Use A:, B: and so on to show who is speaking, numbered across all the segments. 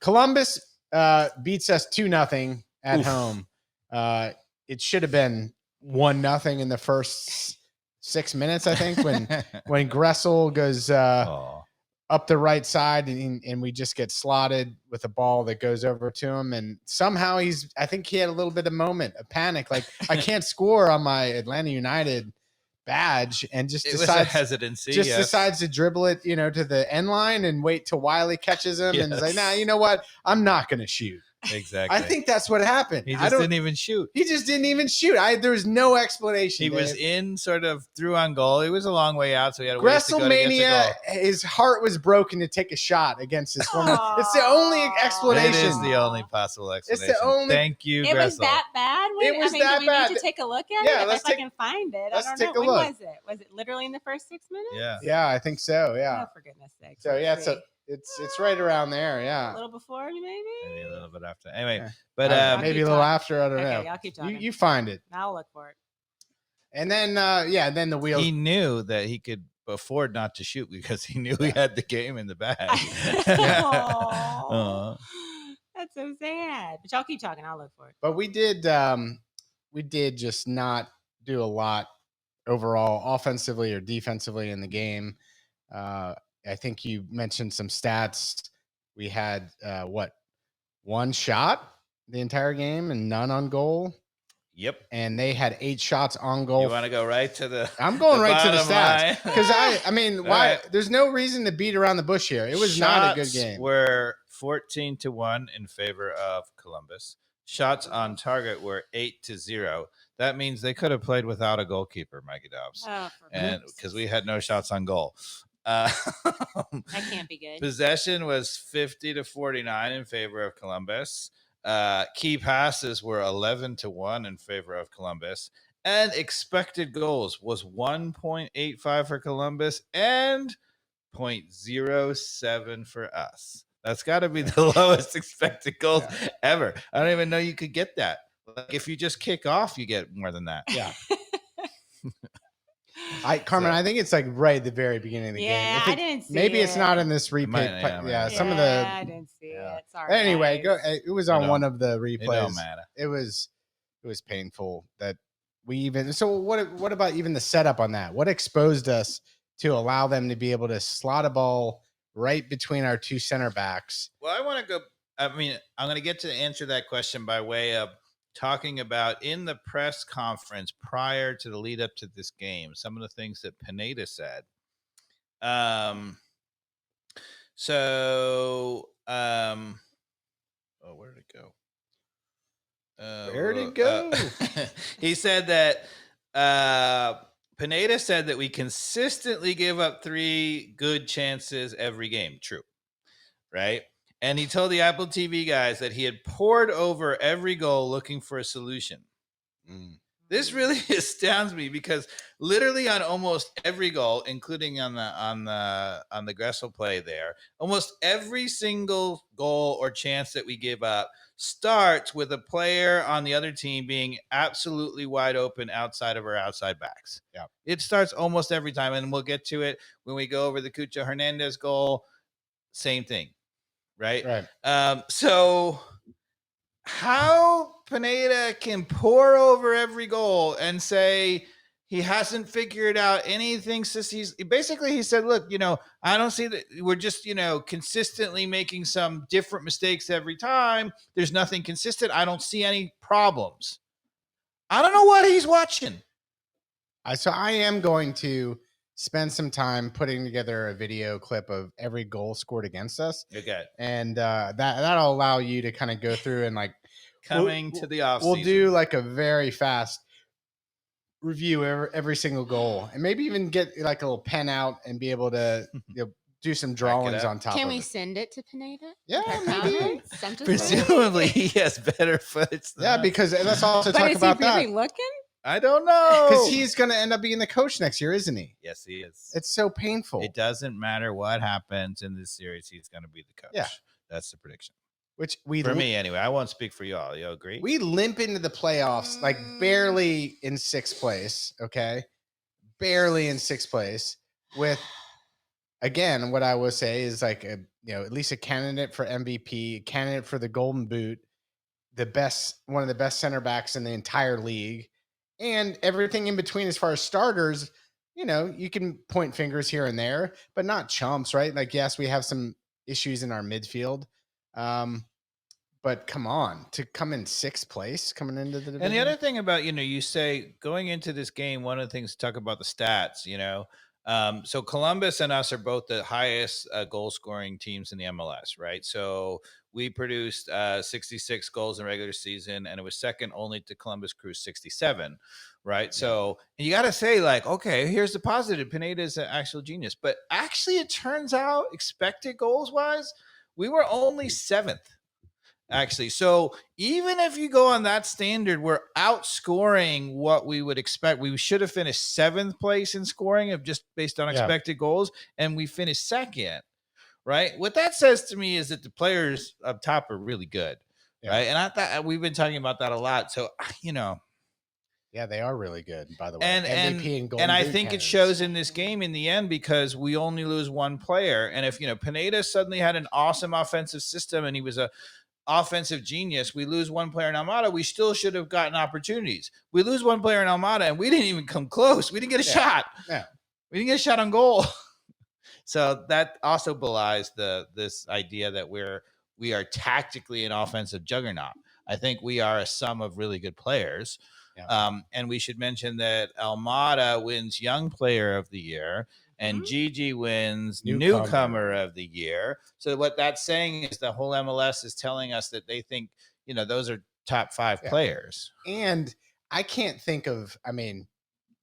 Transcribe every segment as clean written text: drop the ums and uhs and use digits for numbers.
A: Columbus beats us 2-0 at home. It should have been 1-0 in the first 6 minutes, I think, when Gressel goes up the right side and we just get slotted with a ball that goes over to him. And somehow I think he had a little bit of panic. Like, I can't score on my Atlanta United badge, and decides to dribble it, to the end line and wait till Wiley catches him. And he's like, nah, you know what? I'm not going to shoot.
B: Exactly.
A: I think that's what happened.
B: He just didn't even shoot.
A: He just didn't even shoot. There was no explanation.
B: He was in sort of through on goal. It was a long way out, so he had a ways to go to get the goal.
A: His heart was broken to take a shot against his former. It's the only explanation.
B: It is the only possible explanation.
A: It's the only.
B: Thank you,
C: It
B: Gressel.
C: was that bad?
A: It was that
C: bad.
A: bad.
C: We need to take a look at it? If I can find it. I don't know. When was it? Was it literally in the first 6 minutes?
B: Yeah.
A: Yeah, I think so. Yeah.
C: Oh, for goodness sake.
A: So, yeah, it's right around there. Yeah.
C: A little before,
B: maybe a little bit after. Anyway, but
A: maybe a little after. I don't know.
C: I'll keep talking.
A: You find it.
C: I'll look for it.
A: And then, then the wheels.
B: He knew that he could afford not to shoot because he knew he had the game in the bag.
C: That's so sad. But y'all keep talking. I'll look for it.
A: But we did just not do a lot overall, offensively or defensively in the game. I think you mentioned some stats. We had one shot the entire game and none on goal.
B: Yep.
A: And they had 8 shots on goal.
B: You want to go right to the?
A: I'm going right to the stats because why?
B: Right.
A: There's no reason to beat around the bush here. It was not a good game.
B: Were 14-1 in favor of Columbus. Shots on target were 8-0. That means they could have played without a goalkeeper, Mikey Dobbs, and because we had no shots on goal.
C: That can't be good.
B: Possession was 50-49 in favor of Columbus. Key passes were 11-1 in favor of Columbus, and expected goals was 1.85 for Columbus and 0.07 for us. That's got to be the lowest expected goals ever. I don't even know you could get that. Like, if you just kick off, you get more than that.
A: Yeah. Carmen, I think it's like right at the very beginning of the game.
C: I didn't see
A: maybe
C: it.
A: it's not in this replay.
C: I didn't see it. Sorry.
A: Anyway, it was on one of the replays. It
B: don't matter.
A: It was painful that we even. So what about even the setup on that? What exposed us to allow them to be able to slot a ball right between our 2 center backs?
B: Well, I want to go. I'm going to get to answer that question by way of talking about in the press conference prior to the lead up to this game, some of the things that Pineda said. Where did it go?
A: Where did it go?
B: He said that Pineda said that we consistently give up 3 good chances every game. True. Right? And he told the Apple TV guys that he had poured over every goal looking for a solution. This really astounds me because literally on almost every goal, including on the Gressel play there, almost every single goal or chance that we give up starts with a player on the other team being absolutely wide open outside of our outside backs.
A: Yeah.
B: It starts almost every time, and we'll get to it when we go over the Cucho Hernandez goal. Same thing. Right. So how Pineda can pour over every goal and say he hasn't figured out anything since he said, look, I don't see that we're just, consistently making some different mistakes every time. There's nothing consistent. I don't see any problems. I don't know what he's watching.
A: So I am going to spend some time putting together a video clip of every goal scored against us.
B: Okay.
A: And that'll allow you to kind of go through and
B: to the off
A: we'll
B: season.
A: do like a very fast review every single goal, and maybe even get like a little pen out and be able to do some drawings on top.
C: Can
A: of
C: we
A: it.
C: send it to Pineda?
A: Yeah, maybe.
B: Presumably he has better footage.
A: Yeah, because let's also talk about that.
C: Is he really looking?
B: I don't know.
A: Because he's going to end up being the coach next year, isn't he?
B: Yes, he is.
A: It's so painful.
B: It doesn't matter what happens in this series. He's going to be the coach.
A: Yeah.
B: That's the prediction.
A: For
B: me, anyway. I won't speak for y'all. You agree?
A: We limp into the playoffs like barely in 6th place, okay? Barely in 6th place with, again, what I will say is like at least a candidate for MVP, candidate for the Golden Boot, one of the best center backs in the entire league, and everything in between as far as starters. You can point fingers here and there, but not chumps, right? Like, yes, we have some issues in our midfield. But come on, to come in sixth place coming into the division.
B: And the other thing about, you say going into this game, one of the things to talk about the stats, so Columbus and us are both the highest goal scoring teams in the MLS, right? So we produced 66 goals in regular season, and it was second only to Columbus Crew's 67, right? Yeah. So you got to say, like, okay, here's the positive. Pineda is an actual genius. But actually, it turns out, expected goals wise, we were only seventh. Actually, so even if you go on that standard, we're outscoring what we would expect. We should have finished seventh place in scoring of just based on expected goals, and we finished second, right? What that says to me is that the players up top are really good, right? And I thought we've been talking about that a lot. So
A: yeah, they are really good, by the way.
B: And
A: MVP and Golden
B: I
A: Boot
B: think
A: candidates.
B: it shows in this game in the end because we only lose one player, and if Pineda suddenly had an awesome offensive system and he was a offensive genius, we lose one player in Almada, we still should have gotten opportunities. We lose one player in Almada and we didn't even come close. We didn't get a shot.
A: Yeah.
B: We didn't get a shot on goal. So that also belies this idea that we are tactically an offensive juggernaut. I think we are a sum of really good players. Yeah. And we should mention that Almada wins Young Player of the Year, and Gigi wins Newcomer of the Year. So what that's saying is the whole MLS is telling us that they think, those are top 5 players.
A: And I can't think of,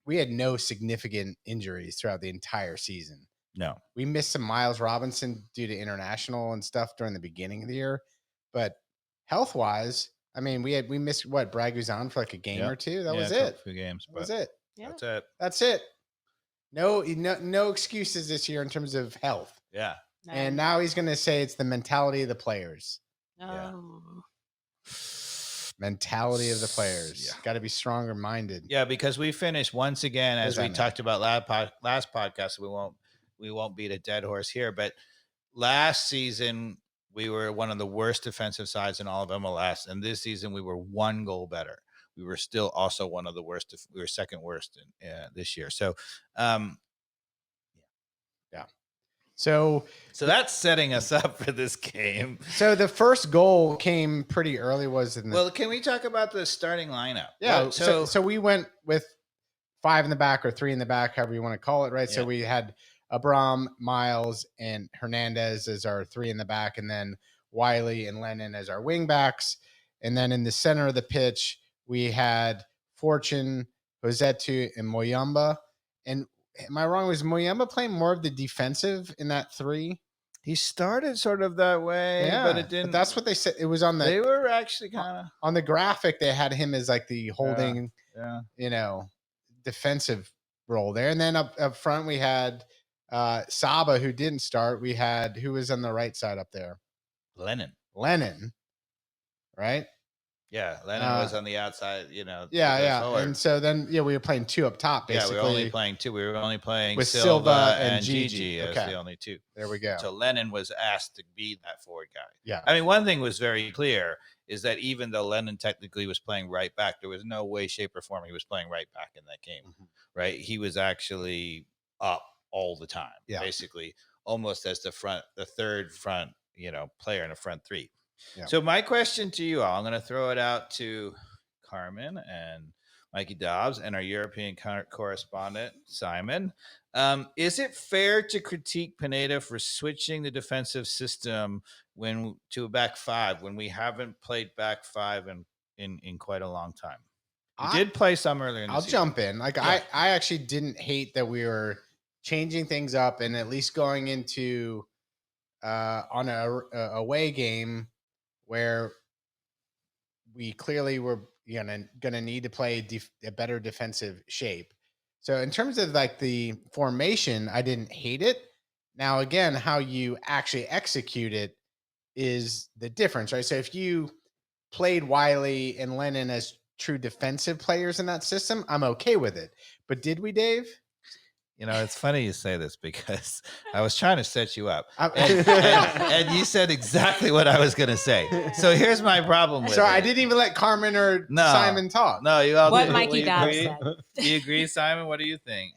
A: we had no significant injuries throughout the entire season.
B: No.
A: We missed some Miles Robinson due to international and stuff during the beginning of the year. But health-wise, we missed Brad Guzan for like a game or two. That was it.
B: A few games.
A: That was it.
C: Yeah.
A: That's it. No excuses this year in terms of health.
B: Yeah.
C: No.
A: And now he's going to say it's the mentality of the players.
C: Oh.
A: Mentality of the players. Got to be stronger minded.
B: Yeah, because we finished once again, as we talked about last podcast. We won't beat a dead horse here, but last season we were one of the worst defensive sides in all of MLS, and this season we were one goal better. We were still also one of the worst. We were second worst this year. So,
A: So
B: that's setting us up for this game.
A: So the first goal came pretty early. Well,
B: can we talk about the starting lineup?
A: Yeah. So we went with 5 in the back or 3 in the back, however you want to call it, right? Yeah. So we had Abram, Miles, and Hernandez as our 3 in the back, and then Wiley and Lennon as our wing backs. And then in the center of the pitch, we had Fortune, Josetu, and Moyamba. And am I wrong? Was Moyamba playing more of the defensive in that 3?
B: He started sort of that way, but it didn't.
A: But that's what they said. It was on the.
B: They were actually kind of
A: on the graphic. They had him as like the holding, defensive role there. And then up front we had Saba, who didn't start. We had who was on the right side up there.
B: Lennon,
A: right?
B: Yeah, Lennon was on the outside,
A: Yeah. Forward. And so then, we were playing 2 up top, basically.
B: Yeah, we were only playing 2. We were only playing
A: with
B: Silva and Gigi as the only 2.
A: There we go.
B: So Lennon was asked to be that forward guy.
A: Yeah.
B: One thing was very clear is that even though Lennon technically was playing right back, there was no way, shape, or form he was playing right back in that game, right? He was actually up all the time, basically, almost as the third front, player in a front 3. Yeah. So my question to you all, I'm going to throw it out to Carmen and Mikey Dobbs and our European correspondent, Simon. Is it fair to critique Pineda for switching the defensive system to a back 5 when we haven't played back 5 in quite a long time? We did play some earlier in the season.
A: I'll jump in. I actually didn't hate that we were changing things up and at least going into on a away game where we clearly were gonna need to play a better defensive shape. So in terms of like the formation, I didn't hate it. Now again, how you actually execute it is the difference, right? So if you played Wiley and Lennon as true defensive players in that system, I'm okay with it. But did we, Dave?
B: It's funny you say this because I was trying to set you up, and you said exactly what I was going to say. So here's my problem with it.
A: I didn't even let Carmen or Simon talk.
B: No, you all
C: What
B: did.
C: Mikey Dobbs said.
B: Do you agree, Simon? What do you think?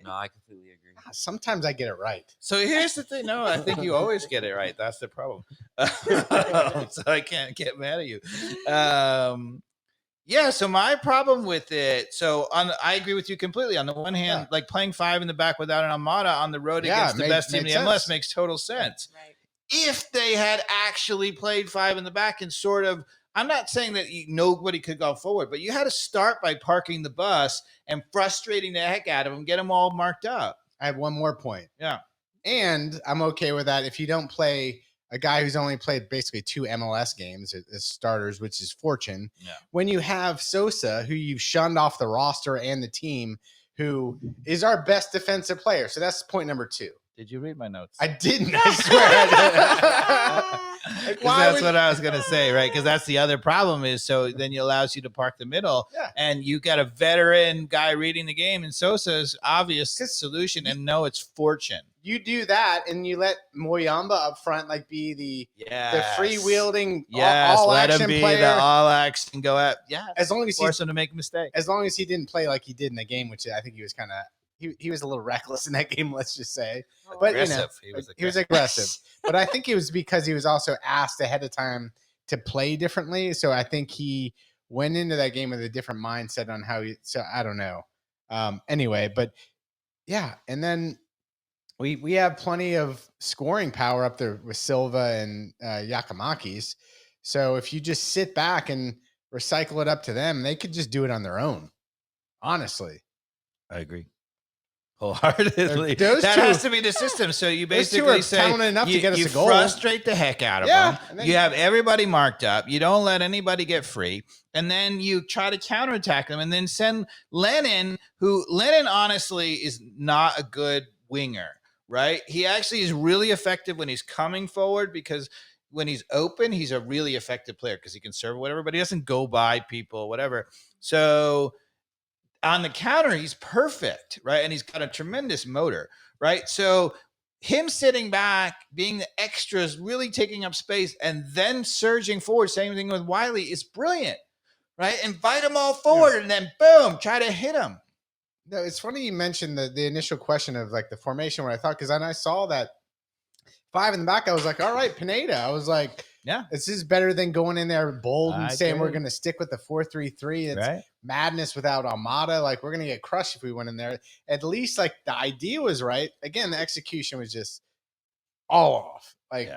D: No, I completely agree.
A: Sometimes I get it right.
B: So here's the thing. No, I think you always get it right. That's the problem. So I can't get mad at you. Yeah, so my problem with it, I agree with you completely. On the one hand, like playing 5 in the back without an Armada on the road against the best team in the MLS makes total sense.
C: Right.
B: If they had actually played 5 in the back and sort of, I'm not saying that nobody could go forward, but you had to start by parking the bus and frustrating the heck out of them, get them all marked up.
A: I have one more point.
B: Yeah.
A: And I'm okay with that if you don't play a guy who's only played basically 2 MLS games as starters, which is fortune.
B: Yeah.
A: When you have Sosa, who you've shunned off the roster and the team, who is our best defensive player. So that's point number 2.
B: Did you read my notes?
A: I didn't. I swear I did.
B: That's what I was going to say, right? Because that's the other problem is then it allows you to park the middle, and you got a veteran guy reading the game, and Sosa's obvious solution, and no, it's fortune.
A: You do that, and you let Moyamba up front, like be the free-wielding all
B: let
A: action
B: him be
A: player.
B: the all action go at. Yeah,
A: as long as
B: force him to make a mistake.
A: As long as he didn't play like he did in the game, which I think he was kind of. He was a little reckless in that game, let's just say. But he was aggressive. But I think it was because he was also asked ahead of time to play differently. So I think he went into that game with a different mindset on how he. So I don't know. Anyway, but yeah, and then we have plenty of scoring power up there with Silva and Giacomakis. So if you just sit back and recycle it up to them, they could just do it on their own. Honestly,
B: I agree. Wholeheartedly.
A: Those
B: that
A: two,
B: has to be the system. So you basically say
A: enough to get us
B: you
A: a goal.
B: Frustrate the heck out of them. You have everybody marked up. You don't let anybody get free. And then you try to counterattack them and then send Lennon, who honestly is not a good winger, right? He actually is really effective when he's coming forward because when he's open, he's a really effective player because he can serve whatever, but he doesn't go by people, whatever. So on the counter, he's perfect, right? And he's got a tremendous motor, right? So him sitting back, being the extras, really taking up space, and then surging forward, same thing with Wiley, is brilliant, right? Invite them all forward, and then boom, try to hit them.
A: No, it's funny you mentioned the initial question of like the formation where I thought, because when I saw that 5 in the back, I was like, all right, Pineda. I was like,
B: yeah,
A: this is better than going in there bold and saying we're going to stick with the 4-3-3. It's madness without Almada. Like, we're going to get crushed if we went in there. At least, like, the idea was right. Again, the execution was just all off. Like,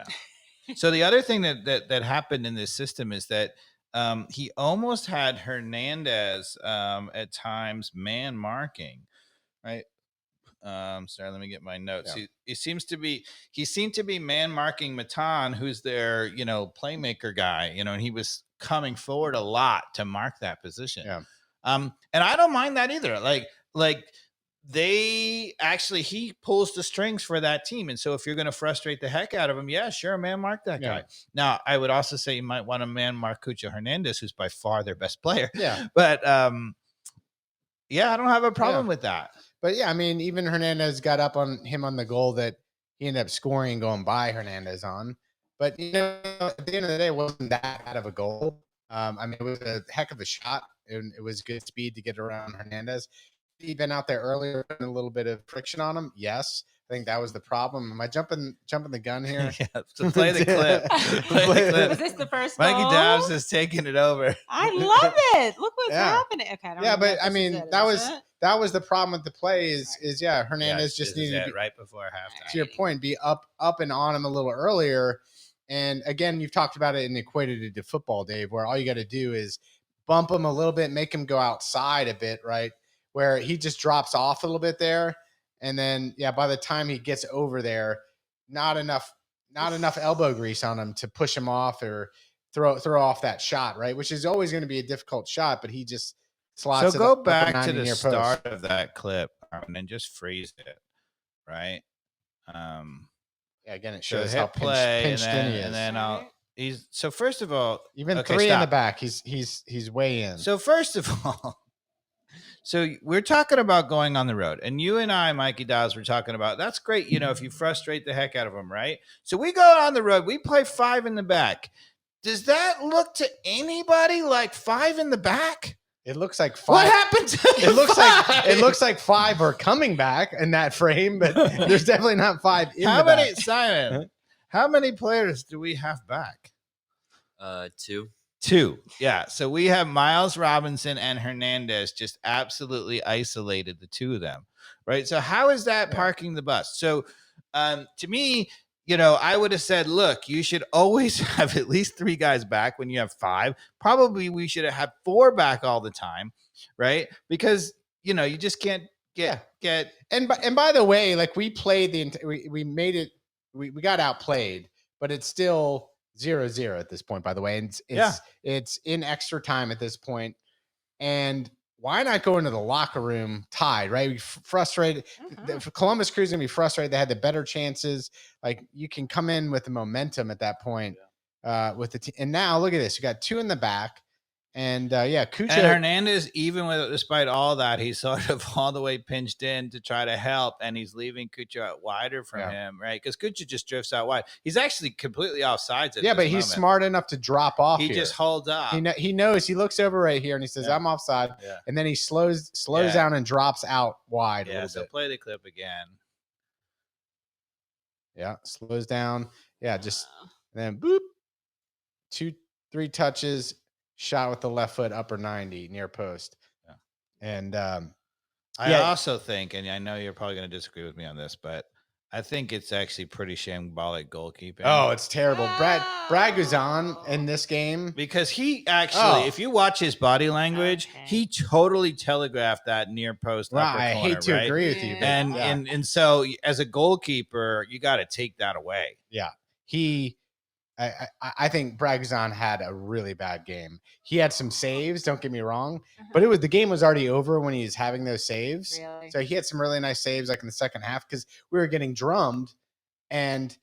B: So the other thing that happened in this system is that he almost had Hernandez at times man marking, right? Sorry, let me get my notes.
A: Yeah.
B: He seemed to be man marking Matan, who's their, playmaker guy, and he was coming forward a lot to mark that position.
A: Yeah.
B: And I don't mind that either. Like he pulls the strings for that team. And so if you're going to frustrate the heck out of him, yeah, sure, man mark that guy. Now, I would also say you might want to man mark Cucho Hernandez, who's by far their best player.
A: Yeah.
B: But I don't have a problem with that.
A: But yeah, I mean, even Hernandez got up on him on the goal that he ended up scoring and going by Hernandez on. But, at the end of the day, it wasn't that bad of a goal. I mean, it was a heck of a shot, and it was good speed to get around Hernandez. He'd been out there earlier, putting a little bit of friction on him. Yes, I think that was the problem. Am I jumping the gun here?
B: Yeah, so play the clip. Play the clip.
C: Was this the first
B: Mikey
C: goal?
B: Dobbs is taking it over.
C: I love it. Look what's happening. Okay, I don't know
A: but I mean, that was the problem with the play is Hernandez just needed to be,
B: right before halftime.
A: To your point, be up and on him a little earlier. And again, you've talked about it and equated it to football, Dave, where all you got to do is bump him a little bit, make him go outside a bit, right? Where he just drops off a little bit there. And then, by the time he gets over there, not enough elbow grease on him to push him off or throw off that shot, right? Which is always going to be a difficult shot, but he just slots
B: so
A: it
B: go
A: up
B: back to the
A: post.
B: start of that clip and just freeze it, right?
A: Again, it shows
B: so
A: how
B: play
A: pinched in he is.
B: And then he's so first of all,
A: even 3 in the back, he's way in.
B: So first of all, So we're talking about going on the road, and you and I, Mikey Dawes, were talking about that's great. You know, if you frustrate the heck out of them, right? So we go on the road, we play 5 in the back. Does that look to anybody like 5 in the back?
A: It looks like 5.
B: What happened to
A: It looks like 5 are coming back in that frame, but there's definitely not 5 in
B: How
A: the
B: many,
A: back.
B: Simon? How many players do we have back?
D: 2.
B: 2. Yeah. So we have Miles Robinson and Hernandez just absolutely isolated, the 2 of them. Right. So how is that parking the bus? So to me, you know, I would have said, look, you should always have at least 3 guys back when you have 5. Probably we should have had 4 back all the time. Right. Because, you know, you just can't get.
A: And by the way, like we played we made it, we got outplayed, but it's still 0-0 at this point, by the way. And it's in extra time at this point. And why not go into the locker room tied, right? We frustrated. Columbus Crew's going to be frustrated. They had the better chances. Like you can come in with the momentum at that point with the team. And now look at this. You got 2 in the back. And Cucho.
B: And Hernandez, even despite all that, he's sort of all the way pinched in to try to help, and he's leaving Cucho out wider from him, right? Because Cucho just drifts out wide. He's actually completely offsides.
A: But he's smart enough to drop off.
B: He just holds up.
A: He knows. He looks over right here and he says, "I'm offside," and then he slows down and drops out wide. A little bit.
B: Play the clip again.
A: Yeah, slows down. Yeah, just and then boop, 2-3 touches. Shot with the left foot, upper 90, near post.
B: Yeah.
A: And
B: I also think, and I know you're probably going to disagree with me on this, but I think it's actually pretty shambolic goalkeeping.
A: Oh, it's terrible. Brad Guzan in this game.
B: Because he actually, if you watch his body language, he totally telegraphed that near post upper corner.
A: I hate to agree with you.
B: And so as a goalkeeper, you got to take that away.
A: Yeah. I think Brad Guzan had a really bad game. He had some saves, don't get me wrong, but the game was already over when he was having those saves.
C: Really?
A: So he had some really nice saves like in the second half because we were getting drummed, and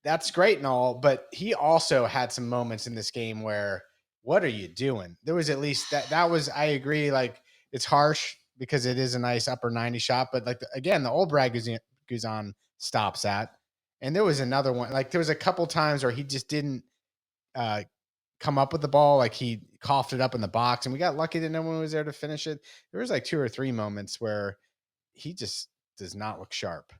A: that's great and all, but he also had some moments in this game where, what are you doing? There was at least that was, I agree, like it's harsh because it is a nice upper 90 shot, but like again, the old Brad Guzan stops that. And there was another one, like there was a couple times where he just didn't come up with the ball. Like he coughed it up in the box and we got lucky that no one was there to finish it. There was like 2 or 3 moments where he just does not look sharp.